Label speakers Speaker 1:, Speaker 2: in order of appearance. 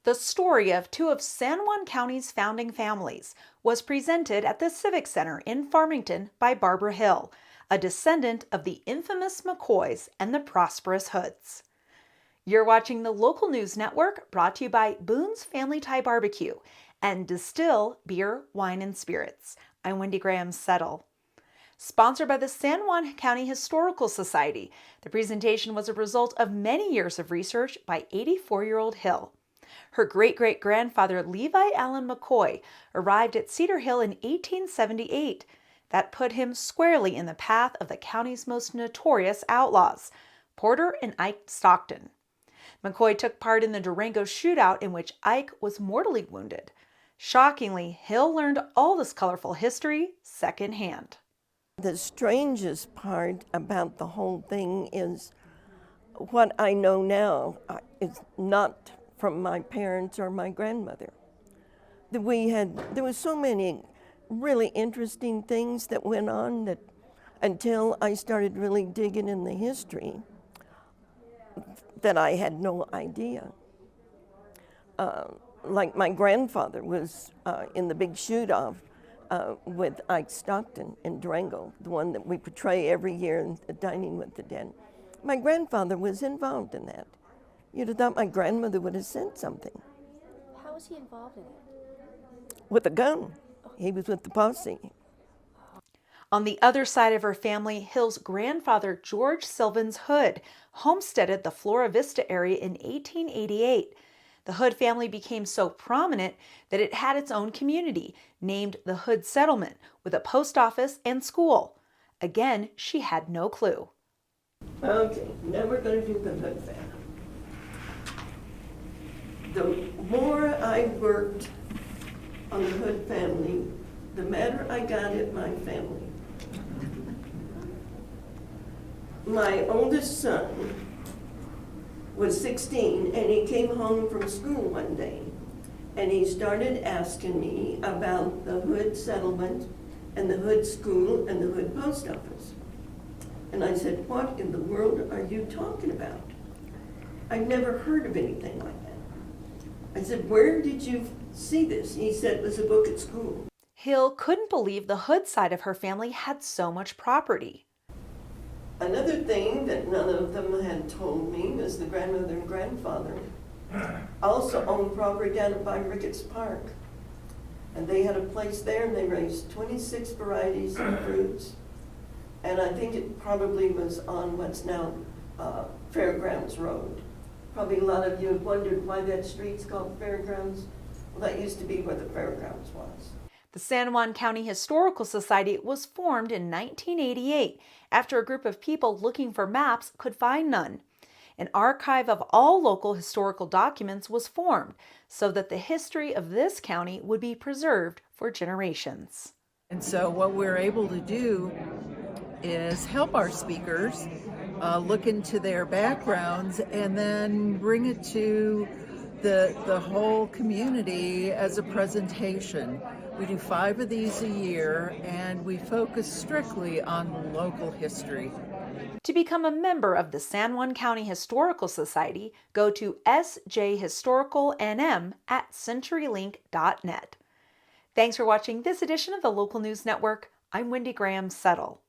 Speaker 1: The story of two of San Juan County's founding families was presented at the Civic Center in Farmington by Barbara Hill, a descendant of the infamous McCoys and the prosperous Hoods. You're watching the local news network brought to you by Boone's Family Tie Barbecue and Distill Beer, Wine, and Spirits. I'm Wendy Graham Settle. Sponsored by the San Juan County Historical Society, the presentation was a result of many years of research by 84-year-old Hill. Her great-great-grandfather Levi Allen McCoy arrived at Cedar Hill in 1878. That put him squarely in the path of the county's most notorious outlaws, Porter and Ike Stockton. McCoy took part in the Durango shootout in which Ike was mortally wounded. Shockingly, Hill learned all this colorful history secondhand.
Speaker 2: The strangest part about the whole thing is what I know now is not from my parents or my grandmother. There was so many really interesting things that went on that until I started really digging in the history that I had no idea. Like my grandfather was in the big shoot-off with Ike Stockton in Durango, the one that we portray every year in Dining with the Dead. My grandfather was involved in that. You'd have thought my grandmother would have sent something.
Speaker 3: How was he involved in it?
Speaker 2: With a gun. He was with the posse.
Speaker 1: On the other side of her family, Hill's grandfather, George Sylvans Hood, homesteaded the Flora Vista area in 1888. The Hood family became so prominent that it had its own community, named the Hood Settlement, with a post office and school. Again, she had no clue.
Speaker 2: Okay, now we're going to do the Hood family. The more I worked on the Hood family, the madder I got at my family. My oldest son was 16, and he came home from school one day, and he started asking me about the Hood settlement and the Hood school and the Hood post office. And I said, what in the world are you talking about? I've never heard of anything like that. I said, where did you see this? He said it was a book at school.
Speaker 1: Hill couldn't believe the Hood side of her family had so much property.
Speaker 2: Another thing that none of them had told me was the grandmother and grandfather also owned property down by Ricketts Park. And they had a place there, and they raised 26 varieties of fruits. And I think it probably was on what's now Fairgrounds Road. Probably a lot of you have wondered why that street's called Fairgrounds. Well, that used to be where the fairgrounds was.
Speaker 1: The San Juan County Historical Society was formed in 1988 after a group of people looking for maps could find none. An archive of all local historical documents was formed so that the history of this county would be preserved for generations.
Speaker 4: And so what we're able to do is help our speakers look into their backgrounds and then bring it to the whole community as a presentation. We do 5 of these a year, and we focus strictly on local history.
Speaker 1: To become a member of the San Juan County Historical Society, go to sjhistoricalnm at centurylink.net. Thanks for watching this edition of the Local News Network. I'm Wendy Graham Settle.